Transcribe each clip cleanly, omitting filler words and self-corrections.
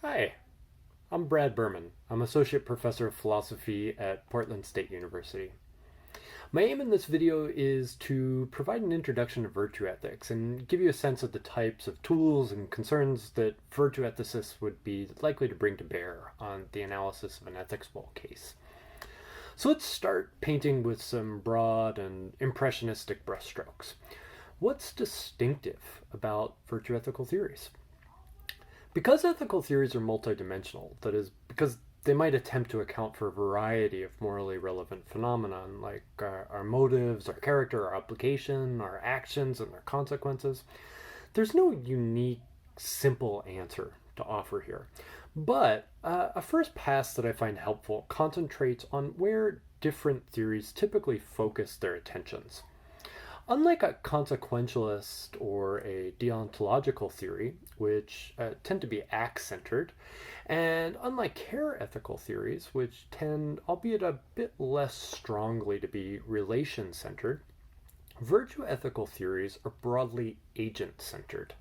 Hi, I'm Brad Berman. I'm Associate Professor of Philosophy at Portland State University. My aim in this video is to provide an introduction to virtue ethics and give you a sense of the types of tools and concerns that virtue ethicists would be likely to bring to bear on the analysis of an ethics bowl case. So let's start painting with some broad and impressionistic brushstrokes. What's distinctive about virtue ethical theories? Because ethical theories are multidimensional, that is, because they might attempt to account for a variety of morally relevant phenomena, like our motives, our character, our obligation, our actions, and their consequences, there's no unique, simple answer to offer here. But a first pass that I find helpful concentrates on where different theories typically focus their attentions. Unlike a consequentialist or a deontological theory, which tend to be act-centered, and unlike care ethical theories, which tend, albeit a bit less strongly, to be relation-centered, virtue ethical theories are broadly agent-centered.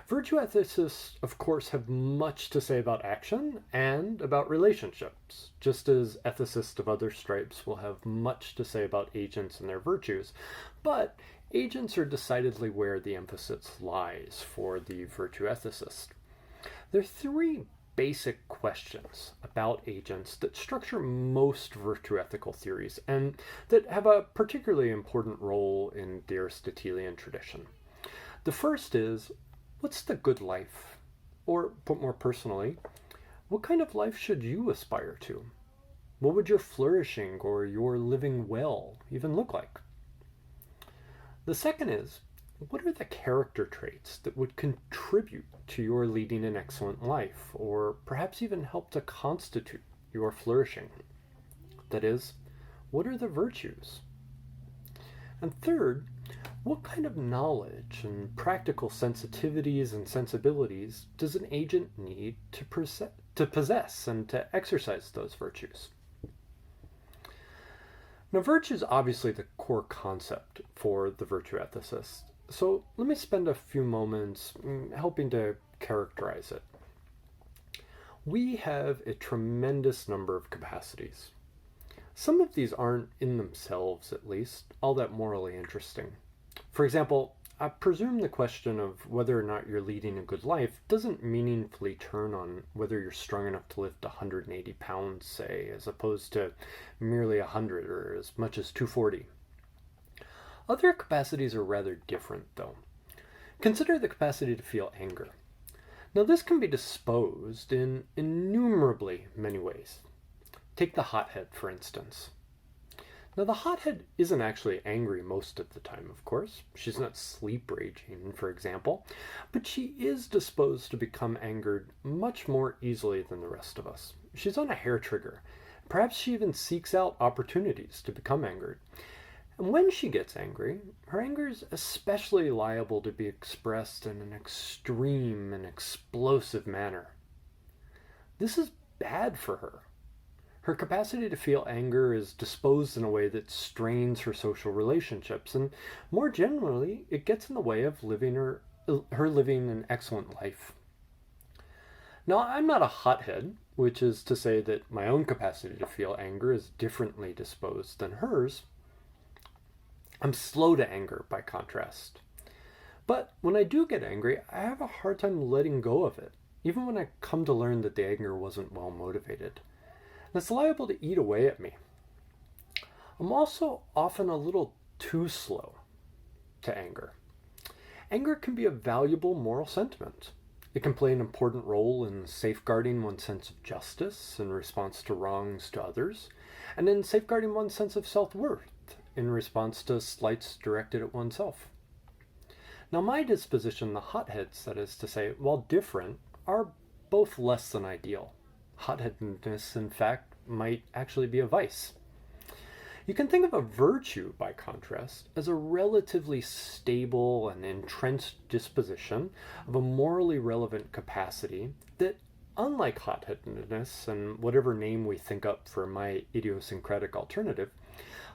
Virtue ethicists, of course, have much to say about action and about relationships, just as ethicists of other stripes will have much to say about agents and their virtues. But agents are decidedly where the emphasis lies for the virtue ethicist. There are three basic questions about agents that structure most virtue ethical theories and that have a particularly important role in the Aristotelian tradition. The first is, what's the good life? Or, put more personally, what kind of life should you aspire to? What would your flourishing or your living well even look like? The second is, what are the character traits that would contribute to your leading an excellent life, or perhaps even help to constitute your flourishing? That is, what are the virtues? And third, what kind of knowledge and practical sensitivities and sensibilities does an agent need to possess and to exercise those virtues? Now, virtue is obviously the core concept for the virtue ethicist, so let me spend a few moments helping to characterize it. We have a tremendous number of capacities. Some of these aren't, in themselves at least, all that morally interesting. For example, I presume the question of whether or not you're leading a good life doesn't meaningfully turn on whether you're strong enough to lift 180 pounds, say, as opposed to merely 100 or as much as 240. Other capacities are rather different, though. Consider the capacity to feel anger. Now, this can be disposed in innumerably many ways. Take the hothead, for instance. Now, the hothead isn't actually angry most of the time, of course. She's not sleep raging, for example, but she is disposed to become angered much more easily than the rest of us. She's on a hair trigger. Perhaps she even seeks out opportunities to become angered. And when she gets angry, her anger is especially liable to be expressed in an extreme and explosive manner. This is bad for her. Her capacity to feel anger is disposed in a way that strains her social relationships, and more generally, it gets in the way of her living an excellent life. Now, I'm not a hothead, which is to say that my own capacity to feel anger is differently disposed than hers. I'm slow to anger, by contrast. But when I do get angry, I have a hard time letting go of it, even when I come to learn that the anger wasn't well motivated. It's liable to eat away at me. I'm also often a little too slow to anger. Anger can be a valuable moral sentiment. It can play an important role in safeguarding one's sense of justice in response to wrongs to others, and in safeguarding one's sense of self-worth in response to slights directed at oneself. Now, my disposition, the hotheads, that is to say, while different, are both less than ideal. Hotheadedness, in fact, might actually be a vice. You can think of a virtue, by contrast, as a relatively stable and entrenched disposition of a morally relevant capacity that, unlike hotheadedness and whatever name we think up for my idiosyncratic alternative,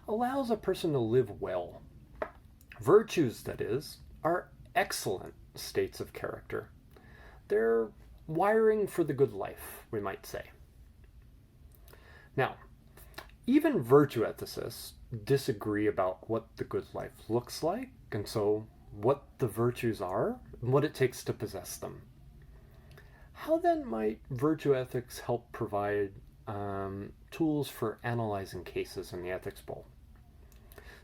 allows a person to live well. Virtues, that is, are excellent states of character. They're wiring for the good life, we might say. Now, even virtue ethicists disagree about what the good life looks like, and so what the virtues are, and what it takes to possess them. How then might virtue ethics help provide tools for analyzing cases in the ethics bowl?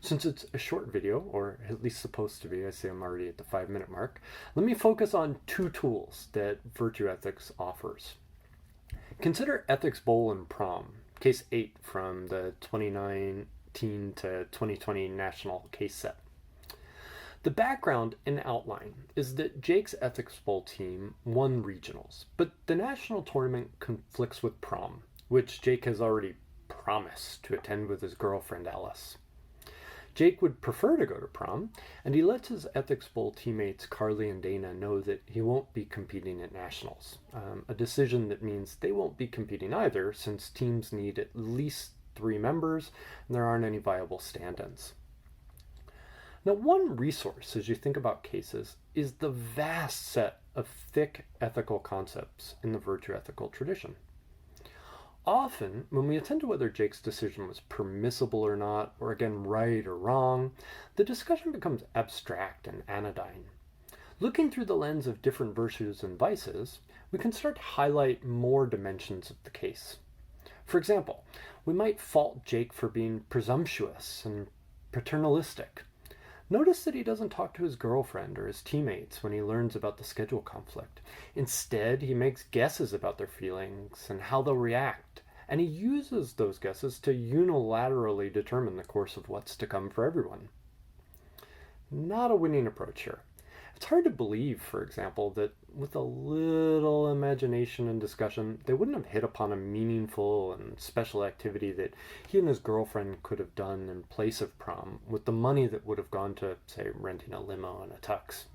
Since it's a short video, or at least supposed to be, I see I'm already at the 5-minute mark, let me focus on 2 tools that virtue ethics offers. Consider Ethics Bowl and Prom, case 8 from the 2019 to 2020 national case set. The background and outline is that Jake's Ethics Bowl team won regionals, but the national tournament conflicts with Prom, which Jake has already promised to attend with his girlfriend Alice. Jake would prefer to go to Prom, and he lets his Ethics Bowl teammates Carly and Dana know that he won't be competing at nationals, a decision that means they won't be competing either, since teams need at least 3 members and there aren't any viable stand-ins. Now, one resource as you think about cases is the vast set of thick ethical concepts in the virtue ethical tradition. Often, when we attend to whether Jake's decision was permissible or not, or again, right or wrong, the discussion becomes abstract and anodyne. Looking through the lens of different virtues and vices, we can start to highlight more dimensions of the case. For example, we might fault Jake for being presumptuous and paternalistic. Notice that he doesn't talk to his girlfriend or his teammates when he learns about the schedule conflict. Instead, he makes guesses about their feelings and how they'll react, and he uses those guesses to unilaterally determine the course of what's to come for everyone. Not a winning approach here. It's hard to believe, for example, that with a little imagination and discussion, they wouldn't have hit upon a meaningful and special activity that he and his girlfriend could have done in place of Prom with the money that would have gone to, say, renting a limo and a tux.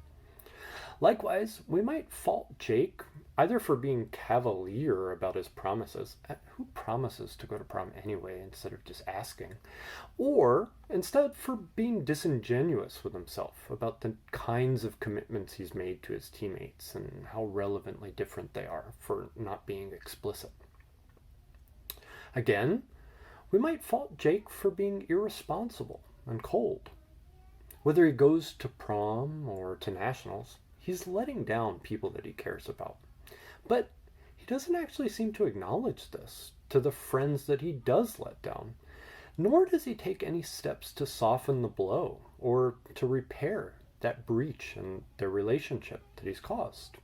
Likewise, we might fault Jake either for being cavalier about his promises. Who promises to go to Prom anyway instead of just asking? Or instead for being disingenuous with himself about the kinds of commitments he's made to his teammates and how relevantly different they are for not being explicit. Again, we might fault Jake for being irresponsible and cold. Whether he goes to Prom or to nationals, he's letting down people that he cares about. But he doesn't actually seem to acknowledge this to the friends that he does let down, nor does he take any steps to soften the blow or to repair that breach in their relationship that he's caused.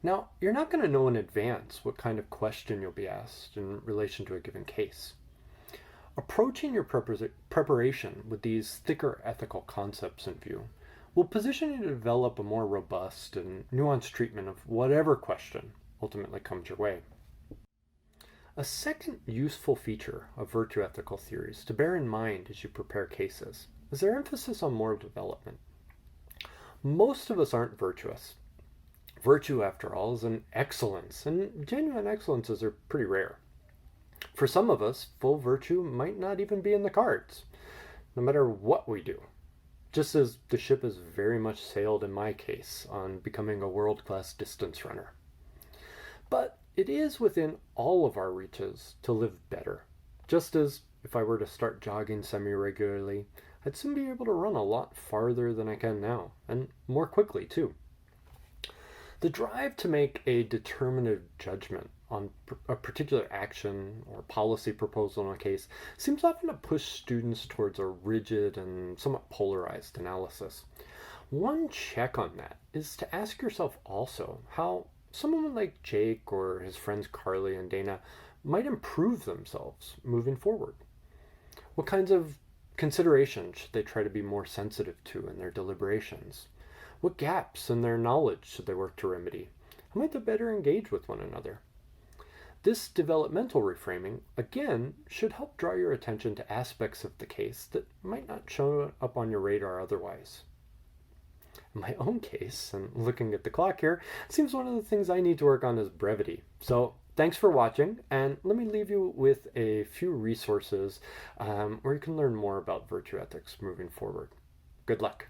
Now, you're not going to know in advance what kind of question you'll be asked in relation to a given case. Approaching your preparation with these thicker ethical concepts in view will position you to develop a more robust and nuanced treatment of whatever question ultimately comes your way. A second useful feature of virtue ethical theories to bear in mind as you prepare cases is their emphasis on moral development. Most of us aren't virtuous. Virtue, after all, is an excellence, and genuine excellences are pretty rare. For some of us, full virtue might not even be in the cards, no matter what we do. Just as the ship has very much sailed in my case on becoming a world-class distance runner. But it is within all of our reaches to live better. Just as if I were to start jogging semi-regularly, I'd soon be able to run a lot farther than I can now, and more quickly too. The drive to make a determinative judgment on a particular action or policy proposal in a case seems often to push students towards a rigid and somewhat polarized analysis. One check on that is to ask yourself also how someone like Jake or his friends Carly and Dana might improve themselves moving forward. What kinds of considerations should they try to be more sensitive to in their deliberations? What gaps in their knowledge should they work to remedy? How might they better engage with one another? This developmental reframing, again, should help draw your attention to aspects of the case that might not show up on your radar otherwise. In my own case, and looking at the clock here, it seems one of the things I need to work on is brevity. So thanks for watching, and let me leave you with a few resources where you can learn more about virtue ethics moving forward. Good luck.